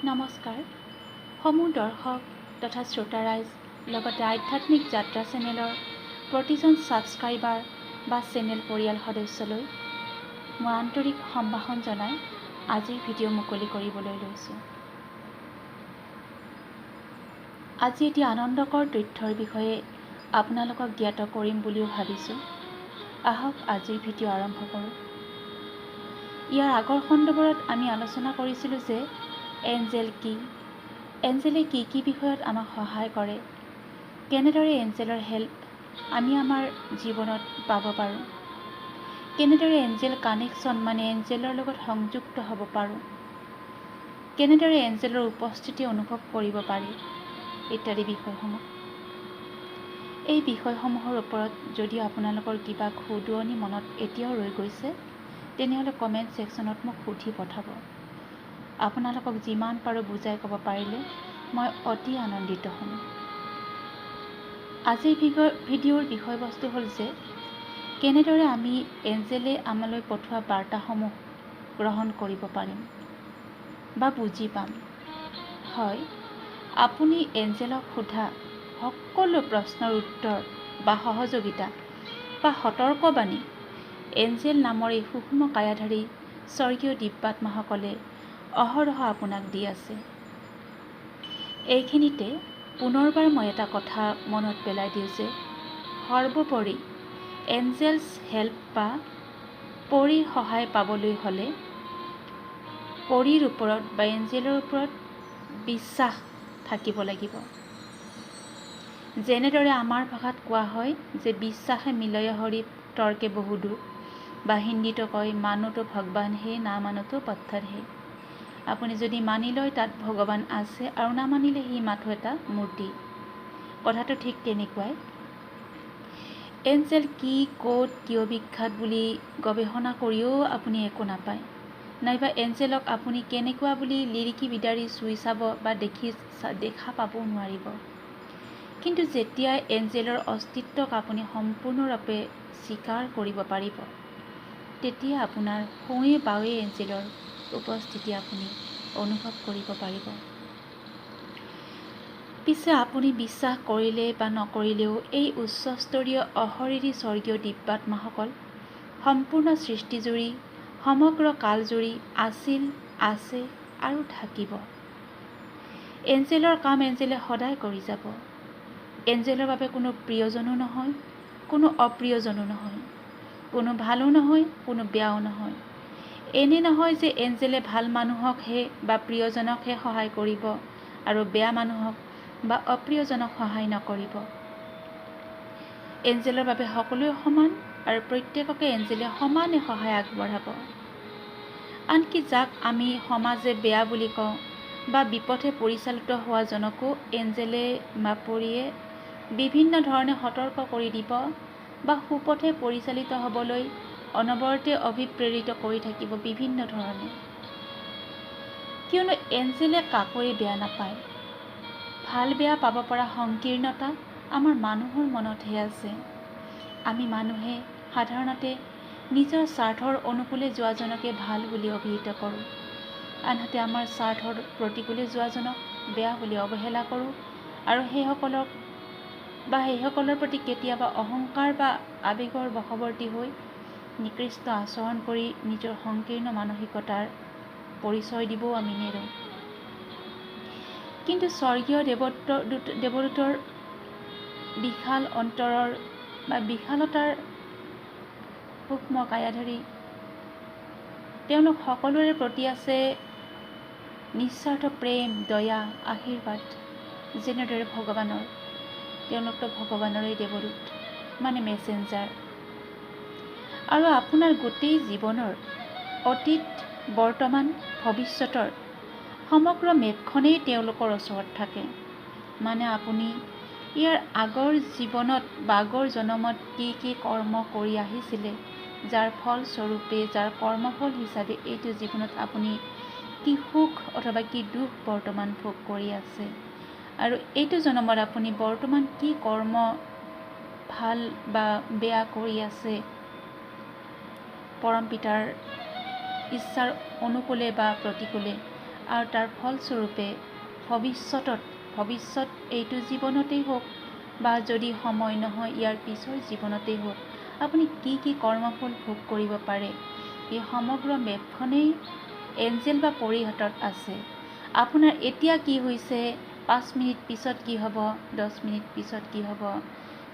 নমস্কাৰ। সমূহ দৰ্শক তথা শ্ৰোতাৰাইজ লগতে আধ্যাত্মিক যাত্ৰা চেনেলৰ প্ৰতিজন ছাবস্ক্ৰাইবাৰ বা চেনেল পৰিয়াল সদস্যলৈ মই আন্তৰিক সম্ভাষণ জনাই আজিৰ ভিডিঅ' মুকলি কৰিবলৈ লৈছোঁ। আজি এটি আনন্দকৰ তথ্যৰ বিষয়ে আপোনালোকক জ্ঞাত কৰিম বুলিও ভাবিছোঁ। আহক আজিৰ ভিডিঅ' আৰম্ভ কৰোঁ। ইয়াৰ আগৰ খণ্ডবোৰত আমি আলোচনা কৰিছিলোঁ যে এঞ্জেল কি, এঞ্জেলে কি কি বিষয়ত আমাক সহায় কৰে, কেনেদৰে এঞ্জেলৰ হেল্প আমি আমাৰ জীৱনত পাব পাৰোঁ, কেনেদৰে এঞ্জেল কানেকশ্যন এঞ্জেলৰ লগত সংযুক্ত হ'ব পাৰোঁ, কেনেদৰে এঞ্জেলৰ উপস্থিতি অনুভৱ কৰিব পাৰি ইত্যাদি বিষয়সমূহ। এই বিষয়সমূহৰ ওপৰত যদি আপোনালোকৰ কিবা খুদুৱনি মনত এতিয়াও ৰৈ গৈছে তেনেহ'লে কমেণ্ট ছেকশ্যনত মোক সুধি পঠাব। আপোনালোকক যিমান পাৰোঁ বুজাই ক'ব পাৰিলে মই অতি আনন্দিত হ'ম। আজিৰ ভিডিঅ'ৰ বিষয়বস্তু হ'ল যে কেনেদৰে আমি এঞ্জেলে আমালৈ পঠোৱা বাৰ্তাসমূহ গ্ৰহণ কৰিব পাৰিম বা বুজি পাম। হয়, আপুনি এঞ্জেলক সোধা সকলো প্ৰশ্নৰ উত্তৰ বা সহযোগিতা বা সতৰ্কবাণী এঞ্জেল নামৰ এই সূক্ষ্ম কায়াধাৰী স্বৰ্গীয় দিব্যাত্মাসকলে অহৰহ আপোনাক দি আছে। এইখিনিতে পুনৰবাৰ মই এটা কথা মনত পেলাই দিওঁ যে সৰ্বোপৰি এঞ্জেলছ হেল্প বা পৰীৰ সহায় পাবলৈ হ'লে পৰীৰ ওপৰত বা এঞ্জেলৰ ওপৰত বিশ্বাস থাকিব লাগিব। যেনেদৰে আমাৰ ভাষাত কোৱা হয় যে বিশ্বাসে মিলয় হৰি তৰ্কে বহুদূৰ, বা হিন্দীতো কয় মানো তো ভগৱান হে না মানো তো পত্থৰ হে। আপুনি যদি মানি লয় তাত ভগৱান আছে আৰু নামানিলে সি মাথো এটা মূৰ্তি। কথাটো ঠিক তেনেকুৱাই। এঞ্জেল কি, ক'ত, কিয় বিখ্যাত বুলি গৱেষণা কৰিও আপুনি একো নাপায়, নাইবা এঞ্জেলক আপুনি কেনেকুৱা বুলি লিৰিকি বিদাৰি চুই চাব বা দেখা পাবও নোৱাৰিব। কিন্তু যেতিয়া এঞ্জেলৰ অস্তিত্বক আপুনি সম্পূৰ্ণৰূপে স্বীকাৰ কৰিব পাৰিব তেতিয়া আপোনাৰ সোঁৱে বাৱে এঞ্জেলৰ উপস্থিতি আপুনি অনুভৱ কৰিব পাৰিব। পিছে আপুনি বিশ্বাস কৰিলে বা নকৰিলেও এই উচ্চস্তৰীয় অশৰীৰী স্বৰ্গীয় দিব্যাত্মাসকল সম্পূৰ্ণ সৃষ্টিজুৰি সমগ্ৰ কালজুৰি আছিল, আছে আৰু থাকিব। এঞ্জেলৰ কাম এঞ্জেলে সদায় কৰি যাব। এঞ্জেলৰ বাবে কোনো প্ৰিয়জনো নহয়, কোনো অপ্ৰিয়জনো নহয়, কোনো ভালো নহয়, কোনো বেয়াও নহয়। এনে নহয় যে এঞ্জেলে ভাল মানুহকহে বা প্ৰিয়জনকহে সহায় কৰিব আৰু বেয়া মানুহক বা অপ্ৰিয়জনক সহায় নকৰিব। এঞ্জেলৰ বাবে সকলোৱে সমান আৰু প্ৰত্যেককে এঞ্জেলে সমানে সহায় আগবঢ়াব। আনকি যাক আমি সমাজে বেয়া বুলি কওঁ বা বিপথে পৰিচালিত হোৱা জনকো এঞ্জেলে বা পৰীয়ে বিভিন্ন ধৰণে সতৰ্ক কৰি দিব বা সুপথে পৰিচালিত হ'বলৈ অনবৰতে অভিপ্ৰেৰিত কৰি থাকিব বিভিন্ন ধৰণে। কিয়নো এঞ্জেলে কাকোৱে বেয়া নাপায়। ভাল বেয়া পাব পৰা সংকীৰ্ণতা আমাৰ মানুহৰ মনতহে আছে। আমি মানুহে সাধাৰণতে নিজৰ স্বাৰ্থৰ অনুকূলে যোৱাজনকে ভাল বুলি অভিহিত কৰোঁ, আনহাতে আমাৰ স্বাৰ্থৰ প্ৰতিকূলে যোৱাজনক বেয়া বুলি অৱহেলা কৰোঁ আৰু সেইসকলৰ প্ৰতি কেতিয়াবা অহংকাৰ বা আৱেগৰ বশৱৰ্তী হৈ নিকৃষ্ট আচৰণ কৰি নিজৰ সংকীৰ্ণ মানসিকতাৰ পৰিচয় দিবও আমি নেৰোঁ। কিন্তু স্বৰ্গীয় দেৱদূতৰ বিশাল অন্তৰৰ বা বিশালতাৰ সূক্ষ্ম কায়াধাৰী তেওঁলোক সকলোৰে প্ৰতি আছে নিস্বাৰ্থ প্ৰেম, দয়া, আশীৰ্বাদ। যেনেদৰে ভগৱানৰ, তেওঁলোকতো ভগৱানৰে দেৱদূত মেছেঞ্জাৰ। আৰু আপোনাৰ গোটেই জীৱনৰ অতীত, বৰ্তমান, ভৱিষ্যতৰ সমগ্ৰ মেপখনেই তেওঁলোকৰ ওচৰত থাকে। আপুনি ইয়াৰ আগৰ জীৱনত বা আগৰ জনমত কি কি কৰ্ম কৰি আহিছিলে, যাৰ ফলস্বৰূপে, যাৰ কৰ্মফল হিচাপে এইটো জীৱনত আপুনি কি সুখ অথবা কি দুখ বৰ্তমান ভোগ কৰি আছে, আৰু এইটো জনমত আপুনি বৰ্তমান কি কৰ্ম ভাল বা বেয়া কৰি আছে পৰম পিতাৰ ইচ্ছাৰ অনুকূলে বা প্ৰতিকূলে, আৰু তাৰ ফলস্বৰূপে ভৱিষ্যত এইটো জীৱনতেই হওক বা যদি সময় নহয় ইয়াৰ পিছৰ জীৱনতেই হওক আপুনি কি কি কৰ্মফল ভোগ কৰিব পাৰে এই সমগ্ৰ মেপখনেই এঞ্জেল বা পৰীৰ হাতত আছে। আপোনাৰ এতিয়া কি হৈছে, 5 মিনিট পিছত কি হ'ব, 10 মিনিট পিছত কি হ'ব,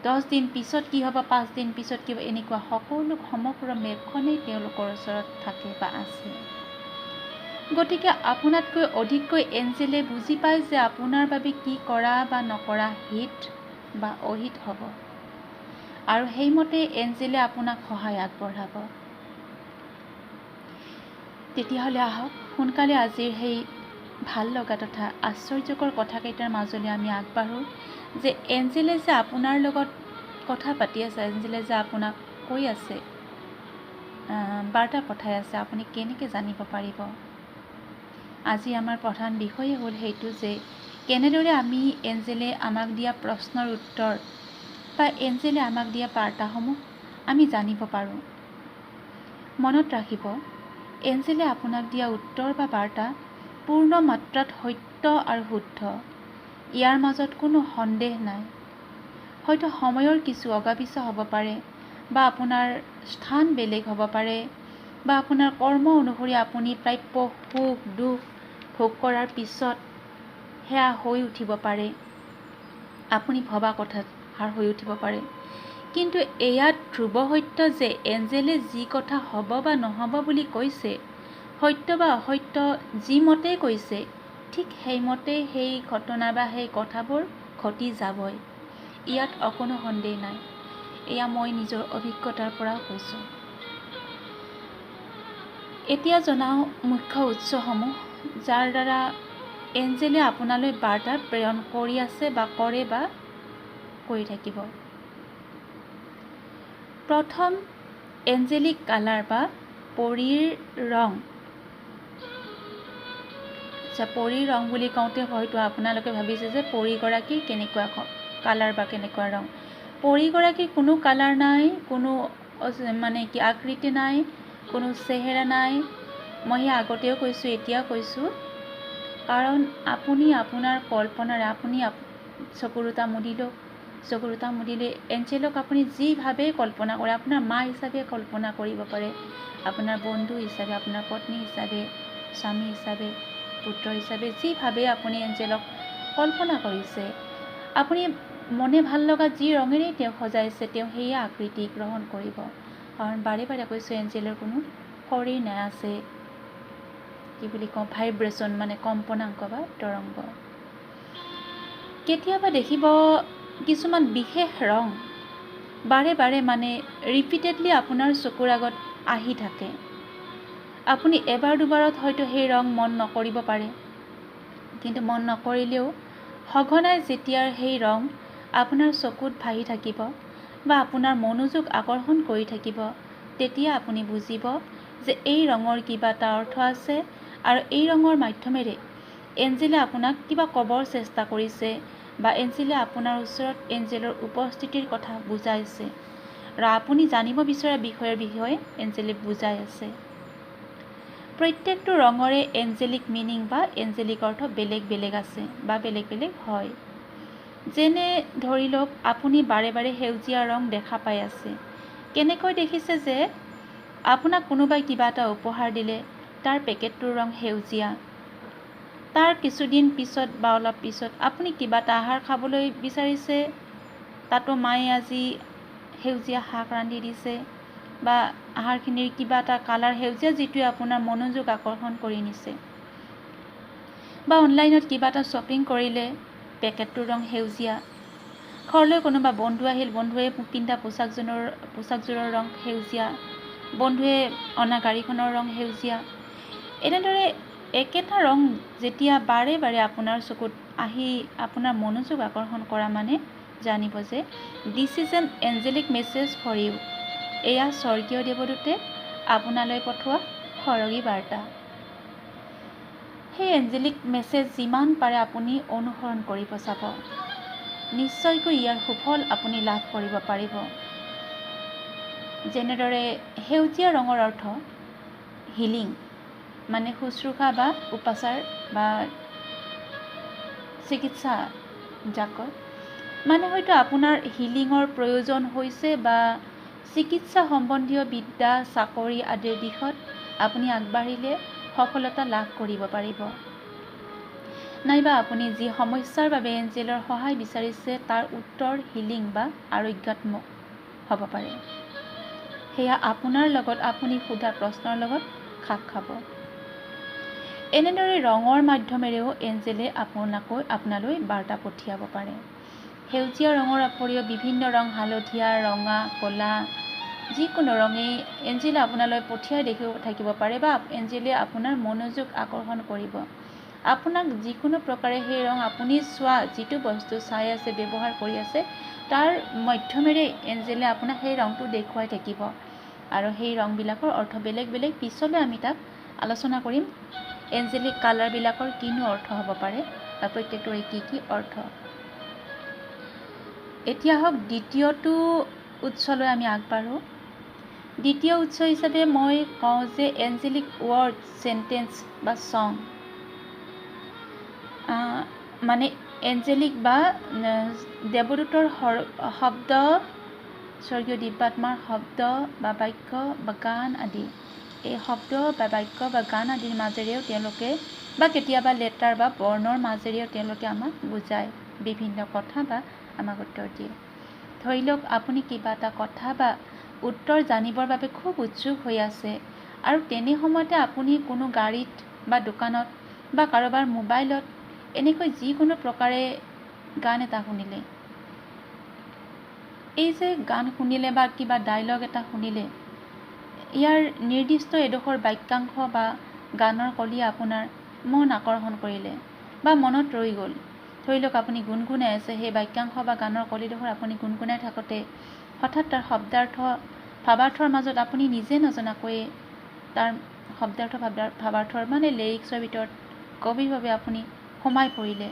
10 দিন পিছত কি হ'ব, 5 দিন পিছত কি হ'ব, এনেকুৱা সকলো সমগ্ৰ মেপখনেই তেওঁলোকৰ ওচৰত থাকে বা আছে। গতিকে আপোনাতকৈ অধিককৈ এঞ্জেলে বুজি পায় যে আপোনাৰ বাবে কি কৰা বা নকৰা হিত বা অহিত হ'ব, আৰু সেইমতে এঞ্জেলে আপোনাক সহায় আগবঢ়াব। তেতিয়াহ'লে আহক সোনকালে আজিৰ সেই ভাল লগা তথা আশ্চৰ্যকৰ কথাকেইটাৰ মাজলৈ আমি আগবাঢ়োঁ যে এঞ্জেলে যে আপোনাৰ লগত কথা পাতি আছে, এঞ্জেলে যে আপোনাক কৈ আছে, বাৰ্তা পঠাই আছে, আপুনি কেনেকৈ জানিব পাৰিব। আজি আমাৰ প্ৰধান বিষয়ে হ'ল সেইটো যে কেনেদৰে আমি এঞ্জেলে আমাক দিয়া প্ৰশ্নৰ উত্তৰ বা এঞ্জেলে আমাক দিয়া বাৰ্তাসমূহ আমি জানিব পাৰোঁ। মনত ৰাখিব, এঞ্জেলে আপোনাক দিয়া উত্তৰ বা বাৰ্তা পূৰ্ণ মাত্ৰাত সত্য আৰু শুদ্ধ, ইয়াৰ মাজত কোনো সন্দেহ নাই। হয়তো সময়ৰ কিছু অগাপিছা হ'ব পাৰে বা আপোনাৰ স্থান বেলেগ হ'ব পাৰে বা আপোনাৰ কৰ্ম অনুসৰি আপুনি প্ৰাপ্য সুখ দুখ ভোগ কৰাৰ পিছত সেয়া হৈ উঠিব পাৰে, আপুনি ভবা কথাত হাৰ হৈ উঠিব পাৰে। কিন্তু এয়াত ধ্ৰুৱ সত্য যে এঞ্জেলে যি কথা হ'ব বা নহ'ব বুলি কৈছে, সত্য বা অসত্য যি মতেই কৈছে, ঠিক সেইমতেই সেই ঘটনা বা সেই কথাবোৰ ঘটি যাবই। ইয়াত অকণো সন্দেহ নাই। এয়া মই নিজৰ অভিজ্ঞতাৰ পৰাও কৈছোঁ। এতিয়া জনাওঁ মুখ্য উৎসসমূহ যাৰ দ্বাৰা এঞ্জেলে আপোনালৈ বাৰ্তা প্ৰেৰণ কৰি আছে বা কৰে বা কৰি থাকিব। প্ৰথম, এঞ্জেলিক কালাৰ বা পৰীৰ ৰং। পৰীৰ ৰং বুলি কওঁতে হয়তো আপোনালোকে ভাবিছে যে পৰীগৰাকীৰ কেনেকুৱা কালাৰ বা কেনেকুৱা ৰং। পৰীগৰাকীৰ কোনো কালাৰ নাই, কোনো মানে কি আকৃতি নাই, কোনো চেহেৰা নাই। মই সেই আগতেও কৈছোঁ, এতিয়াও কৈছোঁ, কাৰণ আপুনি আপোনাৰ কল্পনাৰে আপুনি চকু দুটা মুদিলে এঞ্জেলক আপুনি যিভাৱে কল্পনা কৰে, আপোনাৰ মা হিচাপে কল্পনা কৰিব পাৰে, আপোনাৰ বন্ধু হিচাপে, আপোনাৰ পত্নী হিচাপে, স্বামী হিচাপে, পুত্ৰ হিচাপে, যিভাৱে আপুনি এঞ্জেলক কল্পনা কৰিছে, আপুনি মনে ভাল লগা যি ৰঙেৰেই তেওঁক সজাইছে, তেওঁ সেয়া আকৃতি গ্ৰহণ কৰিব। কাৰণ বাৰে বাৰে কৈছোঁ, এঞ্জেলৰ কোনো শৰীৰ নাছে, কি বুলি কওঁ, ভাইব্ৰেশ্যন মানে কম্পনাংক বা তৰংগ। কেতিয়াবা দেখিব কিছুমান বিশেষ ৰং বাৰে বাৰে মানে ৰিপিটেডলি আপোনাৰ চকুৰ আগত আহি থাকে। আপুনি এবাৰ দুবাৰত হয়তো সেই ৰং মন নকৰিব পাৰে, কিন্তু মন নকৰিলেও সঘনাই যেতিয়া সেই ৰং আপোনাৰ চকুত ভাহি থাকিব বা আপোনাৰ মনোযোগ আকৰ্ষণ কৰি থাকিব, তেতিয়া আপুনি বুজিব যে এই ৰঙৰ কিবা এটা অৰ্থ আছে আৰু এই ৰঙৰ মাধ্যমেৰে এঞ্জেলে আপোনাক কিবা ক'বৰ চেষ্টা কৰিছে বা এঞ্জেলে আপোনাৰ ওচৰত এঞ্জেলৰ উপস্থিতিৰ কথা বুজাইছে আৰু আপুনি জানিব বিচৰা বিষয়ৰ বিষয়ে এঞ্জেলে বুজাই আছে। প্ৰত্যেকটো ৰঙৰে এঞ্জেলিক মিনিং বা এঞ্জেলিক অৰ্থ বেলেগ বেলেগ আছে বা বেলেগ বেলেগ হয়। যেনে ধৰি লওক, আপুনি বাৰে বাৰে সেউজীয়া ৰং দেখা পাই আছে। কেনেকৈ দেখিছে যে আপোনাক কোনোবাই কিবা এটা উপহাৰ দিলে, তাৰ পেকেটটোৰ ৰং সেউজীয়া, তাৰ কিছুদিন পিছত বা অলপ পিছত আপুনি কিবা এটা আহাৰ খাবলৈ বিচাৰিছে, তাতো মায়ে আজি সেউজীয়া শাক ৰান্ধি দিছে বা আহাৰখিনিৰ কিবা এটা কালাৰ সেউজীয়া, যিটোৱে আপোনাৰ মনোযোগ আকৰ্ষণ কৰি নিছে। বা অনলাইনত কিবা এটা শ্বপিং কৰিলে, পেকেটটোৰ ৰং সেউজীয়া। ঘৰলৈ কোনোবা বন্ধু আহিল, বন্ধুৱে পিন্ধা পোচাকযোৰৰ ৰং সেউজীয়া, বন্ধুৱে অনা গাড়ীখনৰ ৰং সেউজীয়া। এনেদৰে একেটা ৰং যেতিয়া বাৰে বাৰে আপোনাৰ চকুত আহি আপোনাৰ মনোযোগ আকৰ্ষণ কৰা, মানে জানিব যে this is an angelic message for you. এয়া স্বৰ্গীয় দেৱদূতে আপোনালৈ পঠোৱা সৰগী বাৰ্তা। সেই এঞ্জেলিক মেছেজ যিমান পাৰে আপুনি অনুসৰণ কৰিব চাব, নিশ্চয়কৈ ইয়াৰ সুফল আপুনি লাভ কৰিব পাৰিব। যেনেদৰে সেউজীয়া ৰঙৰ অৰ্থ হিলিং, মানে শুশ্ৰূষা বা উপচাৰ বা চিকিৎসা যাক কয়, মানে হয়তো আপোনাৰ হিলিঙৰ প্ৰয়োজন হৈছে বা চিকিৎসা সম্বন্ধীয় বিদ্যা চাকৰি আদিৰ দিশত আপুনি আগবাঢ়িলে সফলতা লাভ কৰিব পাৰিব। নাইবা আপুনি যি সমস্যাৰ বাবে এঞ্জেলৰ সহায় বিচাৰিছে তাৰ উত্তৰ হিলিং বা আৰোগ্যাত্মক হ'ব পাৰে। সেয়া আপোনাৰ লগত আপুনি সোধা প্ৰশ্নৰ লগত খাপ খাব। এনেদৰে ৰঙৰ মাধ্যমেৰেও এঞ্জেলে আপোনালৈ বাৰ্তা পঠিয়াব পাৰে। সেউজীয়া ৰঙৰ উপৰিও বিভিন্ন ৰং, হালধীয়া, ৰঙা, ক'লা, যিকোনো ৰঙেই এঞ্জেলে আপোনালৈ পঠিয়াই থাকিব পাৰে বা এঞ্জেলে আপোনাৰ মনোযোগ আকৰ্ষণ কৰিব। আপোনাক যিকোনো প্ৰকাৰে সেই ৰং আপুনি চোৱা যিটো বস্তু চাই আছে, ব্যৱহাৰ কৰি আছে, তাৰ মাধ্যমেৰে এঞ্জেলে আপোনাক সেই ৰংটো দেখুৱাই থাকিব। আৰু সেই ৰংবিলাকৰ অৰ্থ বেলেগ বেলেগ। পিছলৈ আমি তাক আলোচনা কৰিম এঞ্জেলিক কালাৰবিলাকৰ কিনো অৰ্থ হ'ব পাৰে বা প্ৰত্যেকটোৰে কি কি অৰ্থ। এতিয়া হওক দ্বিতীয়টো উৎসলৈ আমি আগবাঢ়োঁ। দ্বিতীয় উৎস হিচাপে মই কওঁ যে এঞ্জেলিক ৱৰ্ড, চেণ্টেন্স বা ছং। মানে এঞ্জেলিক বা দেৱদূতৰ শব্দ, স্বৰ্গীয় দিব্যাত্মাৰ শব্দ বা বাক্য বা গান আদি। এই শব্দ বা বাক্য বা গান আদিৰ মাজেৰেও তেওঁলোকে বা কেতিয়াবা লেটাৰ বা বৰ্ণৰ মাজেৰেও তেওঁলোকে আমাক বুজায়, বিভিন্ন কথা বা আমাক উত্তৰ দিয়ে। ধৰি লওক আপুনি কিবা এটা কথা বা উত্তৰ জানিবৰ বাবে খুব উৎসুক হৈ আছে আৰু তেনে সময়তে আপুনি কোনো গাড়ীত বা দোকানত বা কাৰোবাৰ মোবাইলত এনেকৈ যিকোনো প্ৰকাৰে গান এটা শুনিলে। এই যে গান শুনিলে বা কিবা ডায়লগ এটা শুনিলে, ইয়াৰ নিৰ্দিষ্ট এডোখৰ বাক্যাংশ বা গানৰ কলি আপোনাৰ মন আকৰ্ষণ কৰিলে বা মনত ৰৈ গ'ল। ধৰি লওক আপুনি গুণগুণাই আছে, সেই বাক্যাংশ বা গানৰ কলিডোখৰ আপুনি গুণগুণাই থাকোঁতে হঠাৎ তাৰ শব্দাৰ্থ ভাৱাৰ্থৰ মাজত আপুনি নিজে নজনাকৈয়ে তাৰ শব্দাৰ্থ ভাৱাৰ্থৰ মানে লিৰিক্সৰ ভিতৰত গভীৰভাৱে আপুনি সোমাই পৰিলে।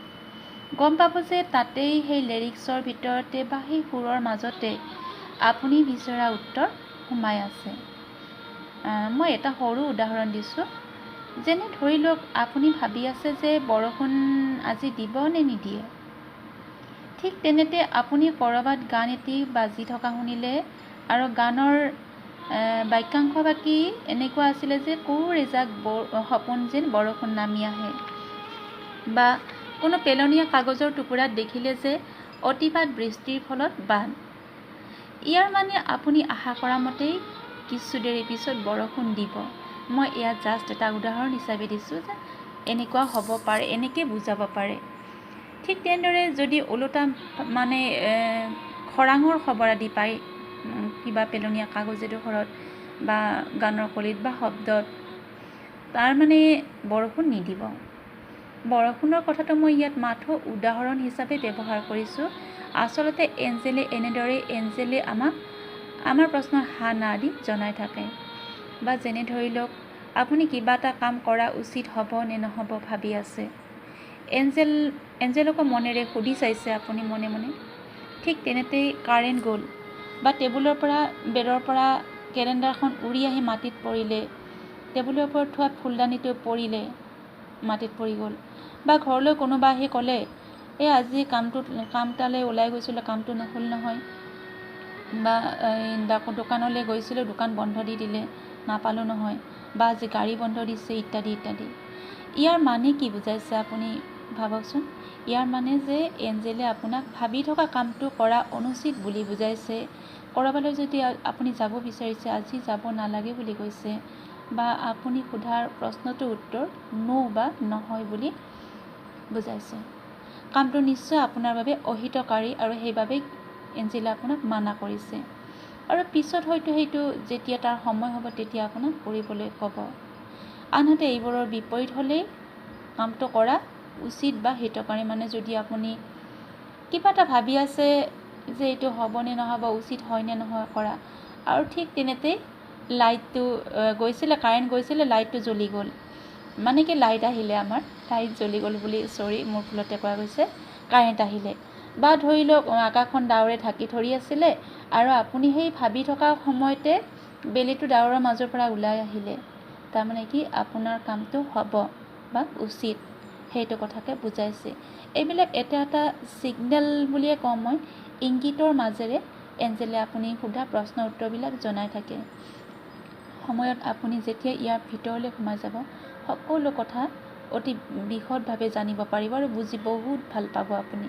গম পাব যে তাতেই সেই লিৰিক্সৰ ভিতৰতে বা সেই সুৰৰ মাজতে আপুনি বিচৰা উত্তৰ সোমাই আছে। মই এটা সৰু উদাহৰণ দিছোঁ। যেনে ধৰি লওক আপুনি ভাবি আছে যে বৰষুণ আজি দিব নে নিদিয়ে। ঠিক তেনেতে আপুনি ক'ৰবাত গান এটি বাজি থকা শুনিলে আৰু গানৰ বাক্যাংশ বা কি এনেকুৱা আছিলে যে কোৰ এজাক সপোন যেন বৰষুণ নামি আহে, বা কোনো পেলনীয়া কাগজৰ টুকুৰাত দেখিলে যে অতিপাত বৃষ্টিৰ ফলত বান। ইয়াৰ মানে আপুনি আশা কৰা মতেই কিছু দেৰি পিছত বৰষুণ দিব। মই ইয়াত জাষ্ট এটা উদাহৰণ হিচাপে দিছোঁ যে এনেকুৱা হ'ব পাৰে, এনেকৈ বুজাব পাৰে। ঠিক তেনেদৰে যদি ওলোটা মানে খৰাঙৰ খবৰ আদি পায় কিবা পেলনীয়া কাগজ এডোখৰত বা গানৰ কলিত বা শব্দত, তাৰ মানে বৰষুণ নিদিব। বৰষুণৰ কথাটো মই ইয়াত মাথো উদাহৰণ হিচাপে ব্যৱহাৰ কৰিছোঁ। আচলতে এঞ্জেলে এনেদৰে এঞ্জেলে আমাক আমাৰ প্ৰশ্নৰ হা না আদি জনাই থাকে। বা যেনে ধৰি লওক আপুনি কিবা এটা কাম কৰা উচিত হ'ব নে নহ'ব ভাবি আছে, এঞ্জেলকো মনেৰে সুধি চাইছে আপুনি মনে মনে। ঠিক তেনেতেই কাৰেণ্ট গ'ল বা টেবুলৰ পৰা বেৰৰ পৰা কেলেণ্ডাৰখন উৰি আহি মাটিত পৰিলে, টেবুলৰ ওপৰত থোৱা ফুলদানিটো পৰিলে, মাটিত পৰি গ'ল। বা ঘৰলৈ কোনোবা আহি ক'লে আজি কামটালৈ ওলাই গৈছিলোঁ, কামটো নহ'ল নহয়। বা দোকানলৈ গৈছিলোঁ, দোকান বন্ধ দি দিলে, নাপালোঁ নহয়। বা আজি গাড়ী বন্ধ দিছে, ইত্যাদি ইত্যাদি। ইয়াৰ মানে কি বুজাইছে আপুনি ভাবকচোন। ইয়াৰ মানে যে এঞ্জেলে আপোনাক ভাবি থকা কামটো কৰা অনুচিত বুলি বুজাইছে। ক'ৰবালৈ যদি আপুনি যাব বিচাৰিছে, আজি যাব নালাগে বুলি কৈছে, বা আপুনি সোধাৰ প্ৰশ্নটোৰ উত্তৰ নো বা নহয় বুলি বুজাইছে। কামটো নিশ্চয় আপোনাৰ বাবে অহিতকাৰী আৰু সেইবাবেই এঞ্জেলে আপোনাক মানা কৰিছে। আৰু পিছত হয়তো সেইটো যেতিয়া তাৰ সময় হ'ব তেতিয়া আপোনাক কৰিবলৈ ক'ব। আনহাতে এইবোৰৰ বিপৰীত হ'লেই কামটো কৰা উচিত বা হিতকাৰী। মানে যদি আপুনি কিবা এটা ভাবি আছে যে এইটো হ'বনে নহ'ব, উচিত হয়নে নহয় কৰা, আৰু ঠিক তেনেতেই লাইটটো গৈছিলে, কাৰেণ্ট গৈছিলে, লাইটটো জ্বলি গ'ল। মানে কি লাইট আহিলে, আমাৰ লাইট জ্বলি গ'ল বুলি, মোৰ ভুলতে কোৱা গৈছে, কাৰেণ্ট আহিলে। বা ধৰি লওক আকাশখন ডাৱৰে ঢাকি ধৰি আছিলে আৰু আপুনি সেই ভাবি থকা সময়তে বেলিটো ডাৱৰৰ মাজৰ পৰা ওলাই আহিলে। তাৰমানে কি আপোনাৰ কামটো হ'ব বা উচিত সেইটো কথাকে বুজাইছে। এইবিলাক এটা এটা ছিগনেল বুলিয়ে কওঁ মই, ইংগিতৰ মাজেৰে এঞ্জেলে আপুনি সোধা প্ৰশ্ন উত্তৰবিলাক জনাই থাকে। সময়ত আপুনি যেতিয়া ইয়াৰ ভিতৰলৈ সোমাই যাব সকলো কথা অতি বিশদভাৱে জানিব পাৰিব আৰু বুজি বহুত ভাল পাব আপুনি।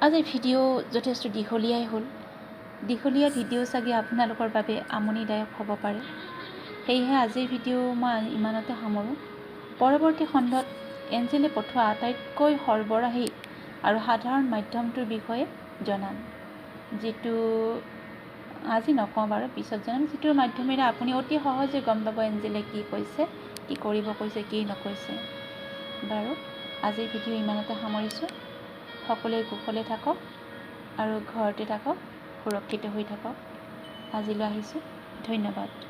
আজিৰ ভিডিঅ' যথেষ্ট দীঘলীয়াই হ'ল। দীঘলীয়া ভিডিঅ' চাগে আপোনালোকৰ বাবে আমনিদায়ক হ'ব পাৰে। সেয়েহে আজিৰ ভিডিঅ' মই ইমানতে সামৰোঁ। পৰৱৰ্তী খণ্ডত এঞ্জেলে পঠোৱা আটাইতকৈ সৰবৰাহী আৰু সাধাৰণ মাধ্যমটোৰ বিষয়ে জনাম, যিটো আজি নকওঁ বাৰু, পিছত জনাম, যিটোৰ মাধ্যমেৰে আপুনি অতি সহজে গম পাব এঞ্জেলে কি কৈছে, কি কৰিব কৈছে, কি নকৈছে। বাৰু আজিৰ ভিডিঅ' ইমানতে সামৰিছোঁ। সকলোৱে কুশলে থাকক আৰু ঘৰতে থাকক, সুৰক্ষিত হৈ থাকক। আজিলৈ আহিছোঁ, ধন্যবাদ।